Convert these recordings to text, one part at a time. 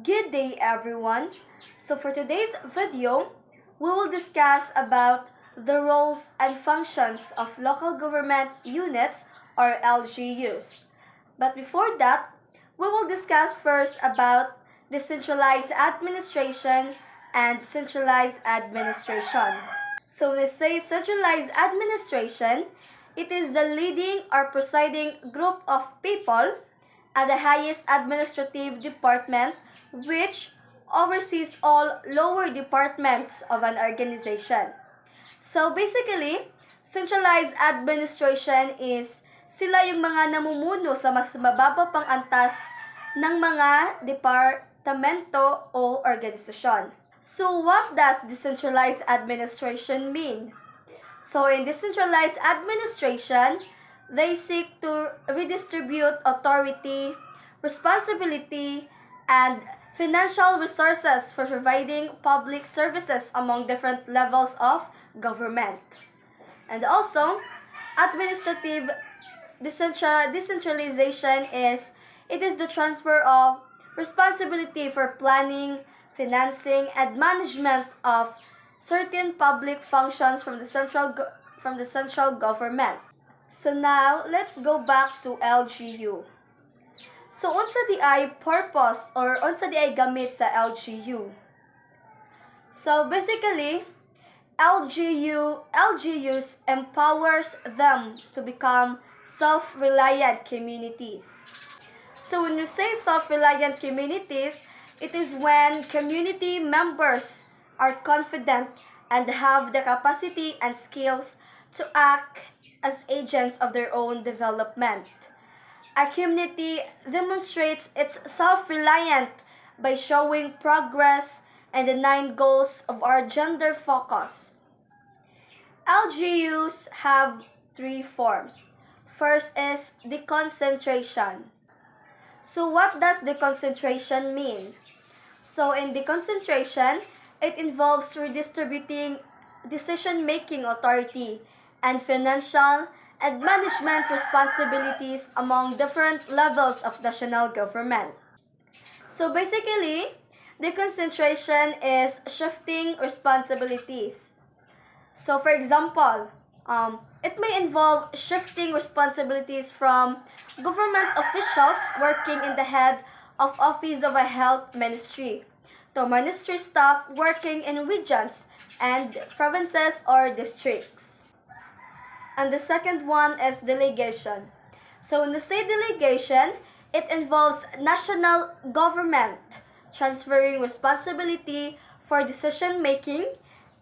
Good day everyone. So for today's video, we will discuss about the roles and functions of local government units or LGUs. But before that, we will discuss first about decentralized administration and centralized administration. So when we say centralized administration, it is the leading or presiding group of people at the highest administrative department which oversees all lower departments of an organization. So basically, centralized administration is sila yung mga namumuno sa mas mababa pang antas ng mga departamento o organisasyon. So what does decentralized administration mean? So in decentralized administration, they seek to redistribute authority, responsibility, and financial resources for providing public services among different levels of government. And also, administrative decentralization is the transfer of responsibility for planning, financing, and management of certain public functions from the central government. So now, let's go back to LGU. So, unsa di ay purpose or unsa di ay gamit sa LGU? So, basically, LGUs empowers them to become self-reliant communities. So, when you say self-reliant communities, it is when community members are confident and have the capacity and skills to act as agents of their own development. A community demonstrates its self-reliance by showing progress and the 9 goals of our gender focus. LGUs have 3 forms. First is deconcentration. So what does deconcentration mean? So in deconcentration, it involves redistributing decision-making authority and financial and management responsibilities among different levels of national government. So basically, deconcentration is shifting responsibilities. So for example, it may involve shifting responsibilities from government officials working in the head of Office of a Health Ministry to ministry staff working in regions and provinces or districts. And the second one is delegation. So when we say delegation, it involves national government transferring responsibility for decision making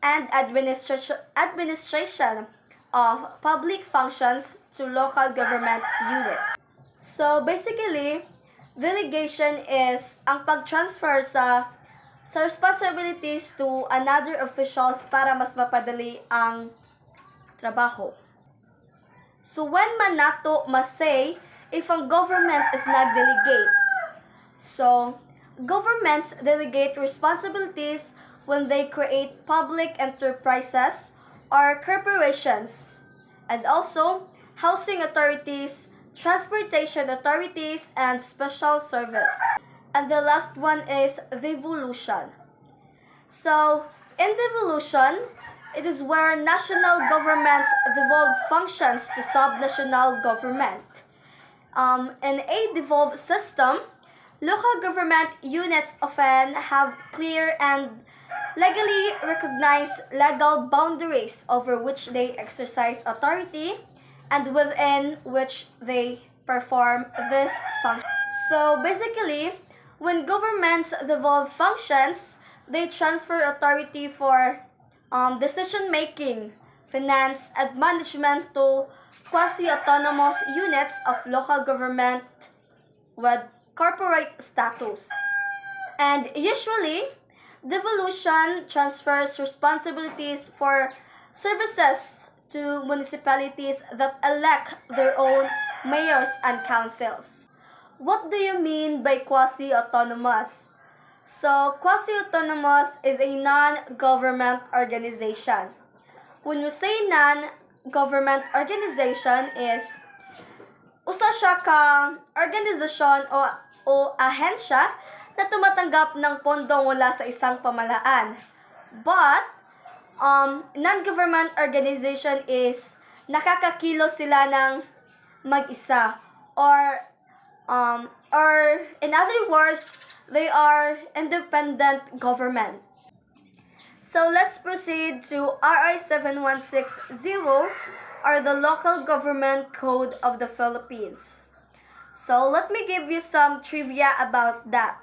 and administration of public functions to local government units. So basically, delegation is ang pag-transfer sa responsibilities to another officials para mas mapadali ang trabaho. So when man nato masay if ang government is nag-delegate. So, governments delegate responsibilities when they create public enterprises or corporations, and also housing authorities, transportation authorities, and special service. And the last one is devolution. So, in devolution, it is where national governments devolve functions to subnational government. In a devolved system, local government units often have clear and legally recognized legal boundaries over which they exercise authority and within which they perform this function. So basically, when governments devolve functions, they transfer authority for decision-making, finance, and management to quasi-autonomous units of local government with corporate status. And usually, devolution transfers responsibilities for services to municipalities that elect their own mayors and councils. What do you mean by quasi-autonomous? So, quasi-autonomous is a non-government organization. When we say non-government organization is usa siya ka organisasyon o ahensya na tumatanggap ng pondo mula sa isang pamahalaan. But, non-government organization is nakakakilos sila ng mag-isa, or in other words, they are independent government. So let's proceed to RI 7160, or the Local Government Code of the Philippines. So let me give you some trivia about that.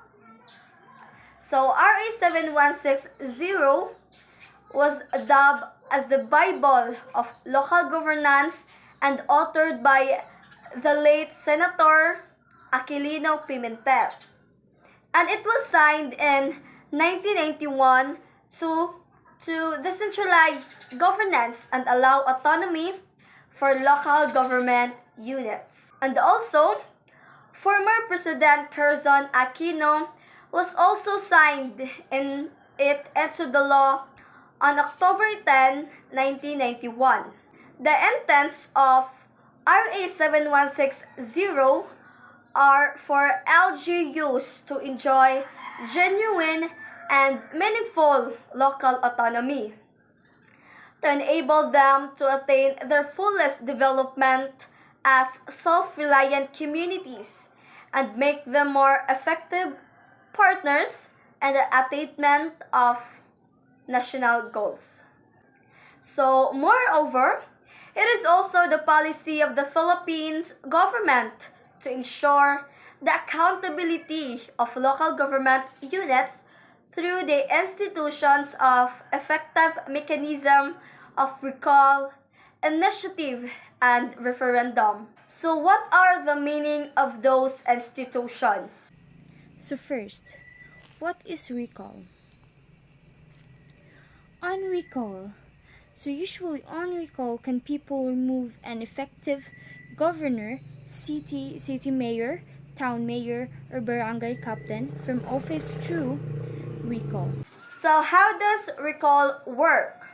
So RI 7160 was dubbed as the Bible of local governance and authored by the late Senator Aquilino Pimentel. And it was signed in 1991 to decentralize governance and allow autonomy for local government units. And also, former President Corazon Aquino was also signed into the law on October 10, 1991. The intents of RA 7160 are for LGUs to enjoy genuine and meaningful local autonomy, to enable them to attain their fullest development as self-reliant communities and make them more effective partners in the attainment of national goals. So, moreover, it is also the policy of the Philippines government to ensure the accountability of local government units through the institutions of effective mechanism of recall, initiative, and referendum. So what are the meaning of those institutions? So first, what is recall? On recall. So usually on recall, can people remove an effective governor, city mayor, town mayor, or barangay captain from office through recall. So how does recall work?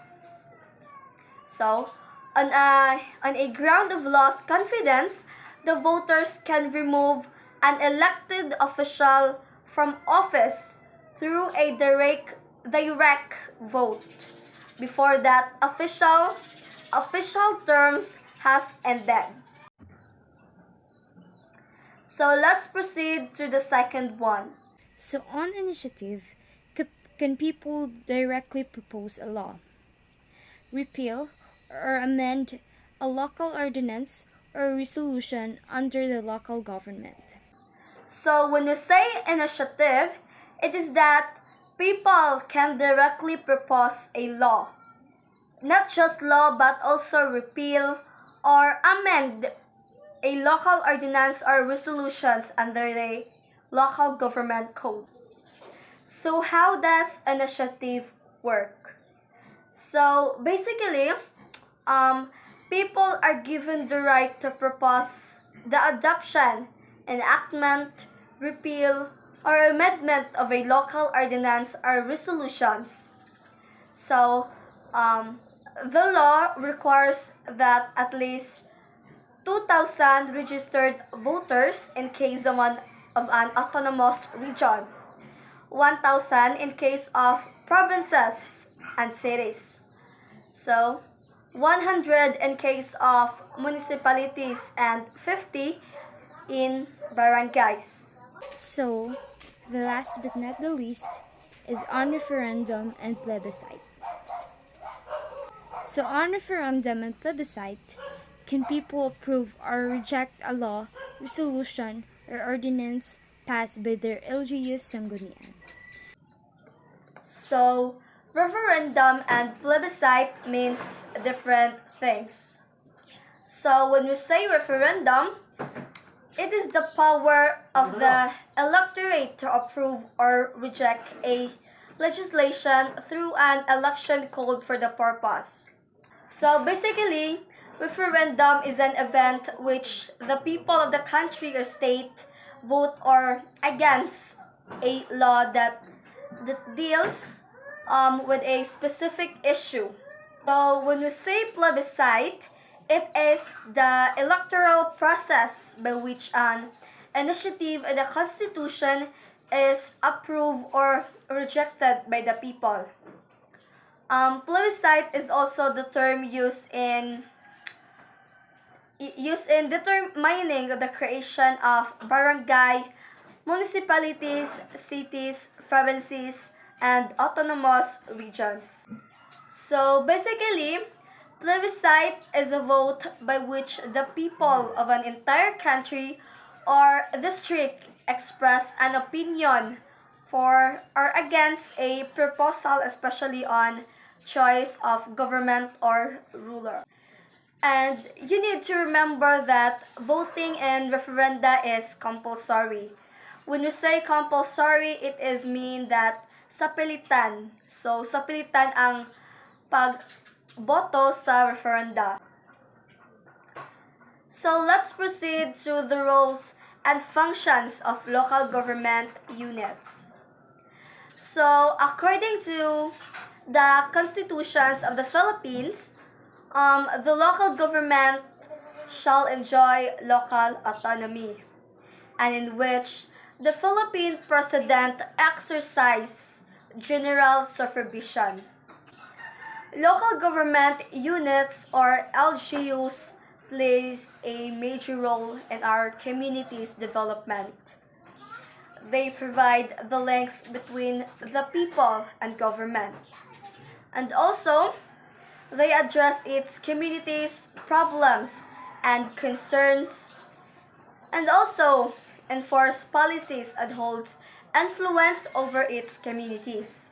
So, on a ground of lost confidence, the voters can remove an elected official from office through a direct vote before that official terms has ended. So let's proceed to the second one. So on initiative, can people directly propose a law, repeal or amend a local ordinance or resolution under the local government? So when you say initiative, it is that people can directly propose a law. Not just law, but also repeal or amend a local ordinance or resolutions under the local government code. So how does initiative work? So basically, people are given the right to propose the adoption, enactment, repeal, or amendment of a local ordinance or resolutions. So, the law requires that at least 2,000 registered voters in case of an autonomous region, 1,000 in case of provinces and cities. So, 100 in case of municipalities and 50 in barangays. So, the last but not the least is on referendum and plebiscite. So on referendum and plebiscite, can people approve or reject a law, resolution, or ordinance passed by their LGU Sanggunian? So, referendum and plebiscite means different things. So, when we say referendum, it is the power of the electorate to approve or reject a legislation through an election called for the purpose. So basically, referendum is an event which the people of the country or state vote or against a law that deals with a specific issue. So when we say plebiscite, it is the electoral process by which an initiative in the Constitution is approved or rejected by the people. Plebiscite is also the term used in determining the creation of barangay, municipalities, cities, provinces, and autonomous regions. So basically, plebiscite is a vote by which the people of an entire country or district express an opinion for or against a proposal, especially on choice of government or ruler. And you need to remember that voting in referenda is compulsory. When you say compulsory, it is mean that sapilitan. So, sapilitan ang pagboto sa referenda. So, let's proceed to the roles and functions of local government units. So, according to the constitutions of the Philippines, the local government shall enjoy local autonomy, and in which the Philippine President exercise general supervision. Local government units or LGUs plays a major role in our community's development. They provide the links between the people and government. And also, they address its community's problems and concerns, and also enforce policies and holds influence over its communities.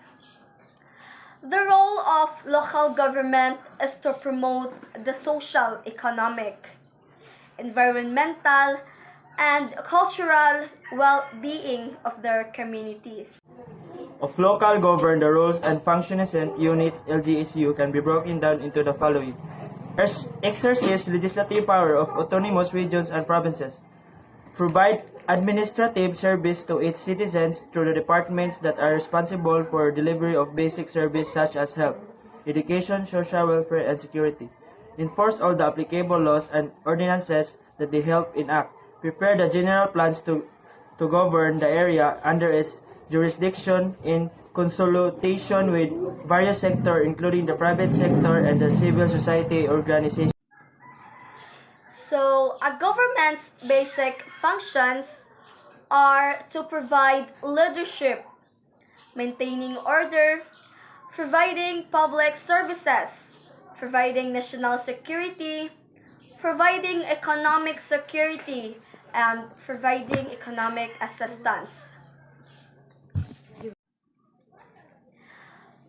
The role of local government is to promote the social, economic, environmental, and cultural well-being of their communities. Of local government, the roles and functions units LGSU can be broken down into the following. Exercise legislative power of autonomous regions and provinces. Provide administrative service to its citizens through the departments that are responsible for delivery of basic service such as health, education, social welfare, and security. Enforce all the applicable laws and ordinances that they help enact. Prepare the general plans to govern the area under its jurisdiction in consultation with various sectors, including the private sector and the civil society organizations. So, a government's basic functions are to provide leadership, maintaining order, providing public services, providing national security, providing economic security, and providing economic assistance.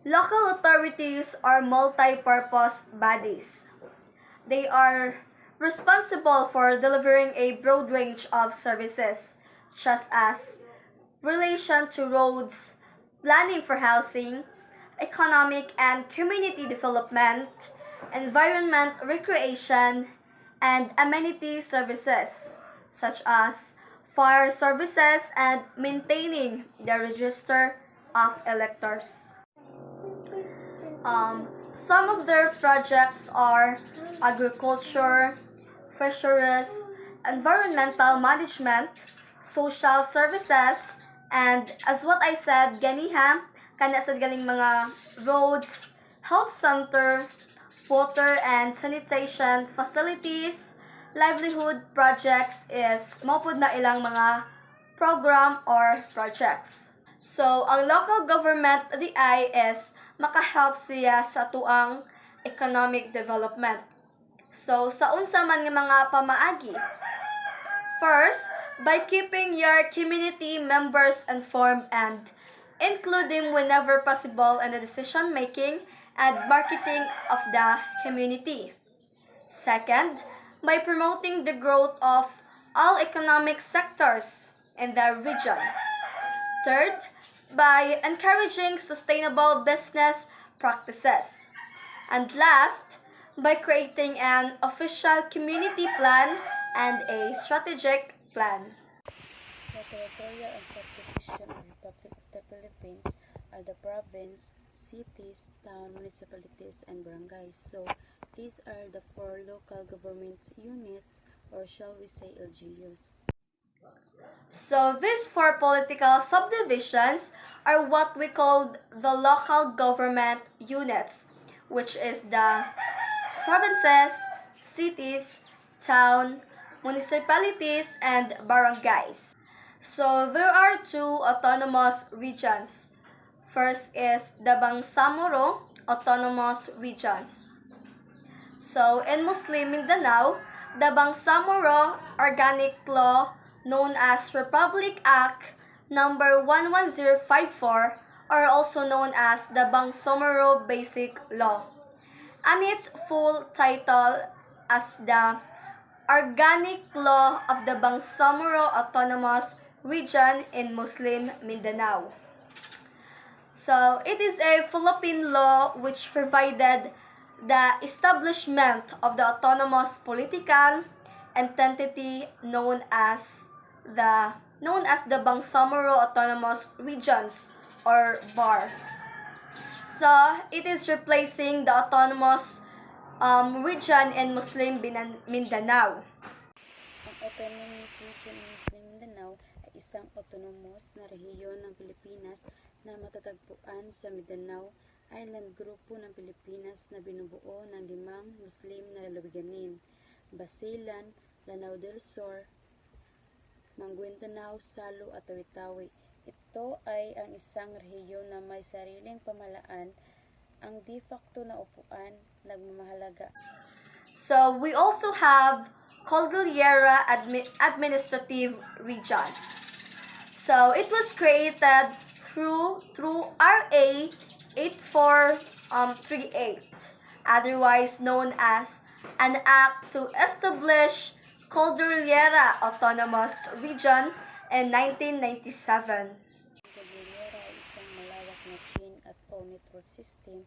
Local authorities are multi-purpose bodies. They are responsible for delivering a broad range of services, such as relation to roads, planning for housing, economic and community development, environment recreation, and amenity services, such as fire services and maintaining the register of electors. Some of their projects are agriculture, fisheries, environmental management, social services, and as what I said, ganiha, kana sa galing mga roads, health center, water and sanitation facilities, livelihood projects is mapod na ilang mga program or projects. So, ang local government DI is makahelp siya sa tuang economic development. So, sa unsa man nga mga pamaagi? First, by keeping your community members informed and including whenever possible in the decision making and marketing of the community. Second, by promoting the growth of all economic sectors in the region. Third, by encouraging sustainable business practices. And last, by creating an official community plan and a strategic plan. The territorial and subdivision of the Republic of the Philippines are the province, cities, town, municipalities, and barangays. So, these are the 4 local government units, or shall we say LGUs. So these four political subdivisions are what we call the local government units, which is the provinces, cities, town, municipalities, and barangays. So there are two autonomous regions. First is the Bangsamoro Autonomous Regions. So in Muslim Mindanao, the Bangsamoro Organic Law known as Republic Act number 11054 or also known as the Bangsamoro Basic Law, and its full title as the Organic Law of the Bangsamoro Autonomous Region in Muslim Mindanao. So it is a Philippine law which provided the establishment of the autonomous political entity known as the Bangsamoro Autonomous Regions or BAR. So it is replacing the autonomous region in Muslim Mindanao. Ang autonomous region ng Muslim Mindanao ay isang autonomous na rehiyon ng Pilipinas na matatagpuan sa Mindanao Island grupo ng Pilipinas na binubuo ng 5 Muslim na lalawiganin: Basilan, Lanao del Sur, Maguindanao, Salo at Tawi-Tawi. Ito ay ang isang rehiyon na may sariling pamahalaan, ang de facto na upuan nagmamahalaga. So we also have Cordillera Administrative Region. So it was created through RA 8438, otherwise known as an act to establish Cordillera Autonomous Region in 1997. Cordillera ay isang malawak na chain at o network system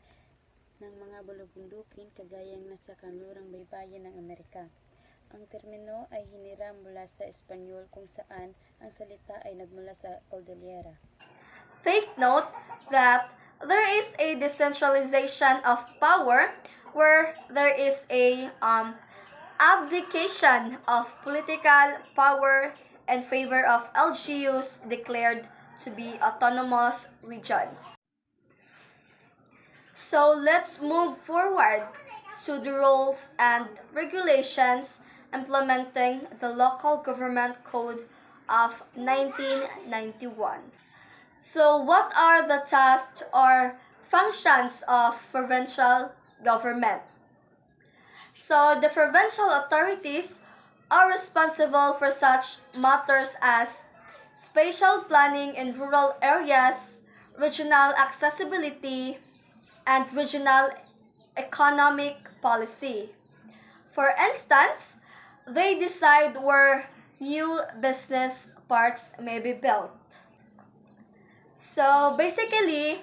ng mga bulubundukin kagayang nasa kanlurang baybayin ng Amerika. Ang termino ay hiniram mula sa Espanyol kung saan ang salita ay nagmula sa Cordillera. Take note that there is a decentralization of power where there is a abdication of political power in favor of LGUs declared to be autonomous regions. So let's move forward to the rules and regulations implementing the Local Government Code of 1991. So what are the tasks or functions of provincial government? So the provincial authorities are responsible for such matters as spatial planning in rural areas, regional accessibility, and regional economic policy. For instance, they decide where new business parks may be built. So basically,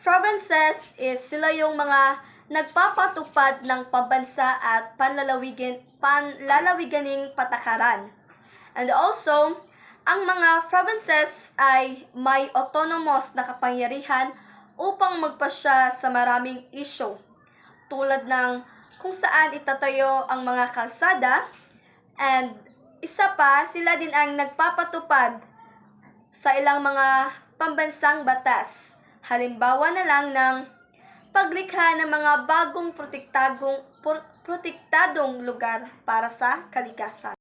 provinces is sila yung mga nagpapatupad ng pambansa at panlalawiganing patakaran. And also, ang mga provinces ay may autonomous na kapangyarihan upang magpasya sa maraming issue, tulad ng kung saan itatayo ang mga kalsada, and isa pa, sila din ang nagpapatupad sa ilang mga pambansang batas. Halimbawa na lang ng paglikha ng mga bagong protektadong lugar para sa kalikasan.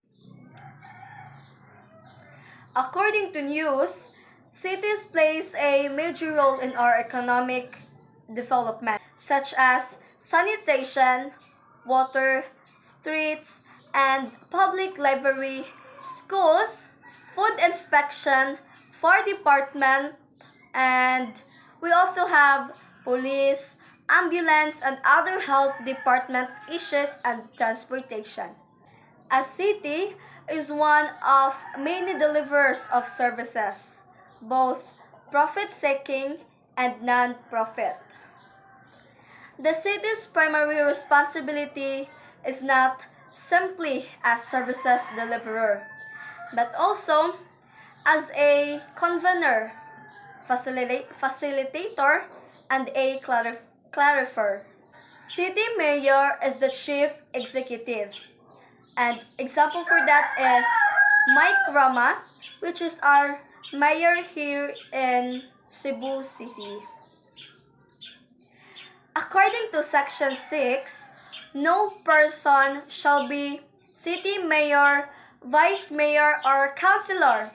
According to news, cities plays a major role in our economic development, such as sanitation, water, streets, and public library, schools, food inspection, fire department, and we also have police, ambulance, and other health department issues and transportation. A city is one of many deliverers of services, both profit-seeking and non-profit. The city's primary responsibility is not simply as services deliverer, but also as a convener, facilitator, and a clarifier. City mayor is the chief executive, and example for that is Mike Rama, which is our mayor here in Cebu City. According to Section 6, no person shall be city mayor, vice mayor, or councilor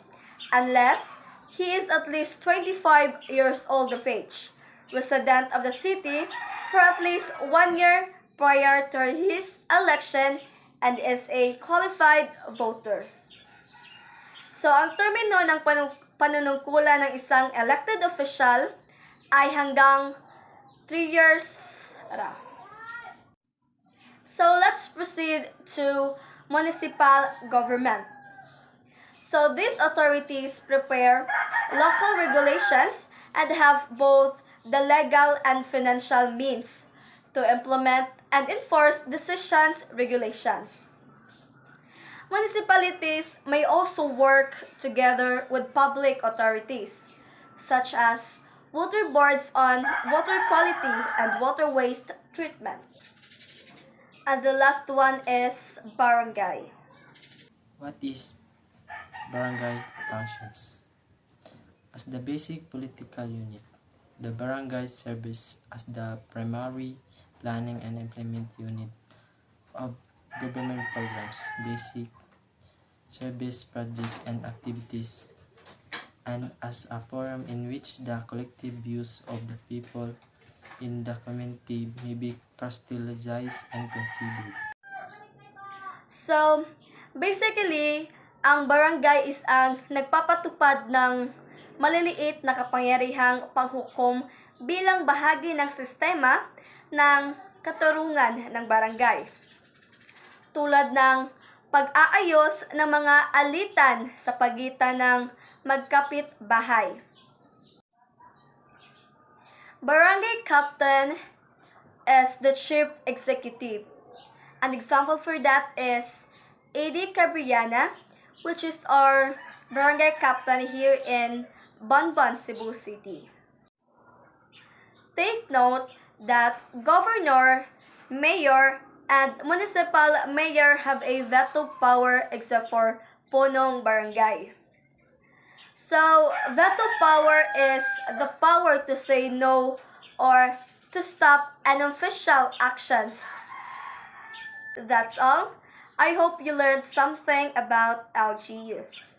unless he is at least 25 years old of age, resident of the city for at least 1 year prior to his election, and is a qualified voter. So, ang termino ng panunungkulan ng isang elected official ay hanggang 3 years. So, let's proceed to municipal government. So, these authorities prepare local regulations and have both the legal and financial means to implement and enforce decisions, regulations. Municipalities may also work together with public authorities, such as water boards on water quality and water waste treatment. And the last one is barangay. What is barangay functions? As the basic political unit, the barangay serves as the primary planning and implement unit of government programs, basic service projects and activities, and as a forum in which the collective views of the people in the community may be crystallized and considered. So, basically, ang barangay is ang nagpapatupad ng maliliit na kapangyarihang panghukom bilang bahagi ng sistema ng katarungan ng barangay. Tulad ng pag-aayos ng mga alitan sa pagitan ng magkapit-bahay. Barangay captain is the chief executive. An example for that is A.D. Cabriana, which is our barangay captain here in Banban, Cebu City. Take note that governor, mayor, and municipal mayor have a veto power except for punong barangay. So, veto power is the power to say no or to stop unofficial actions. That's all. I hope you learned something about LGUs.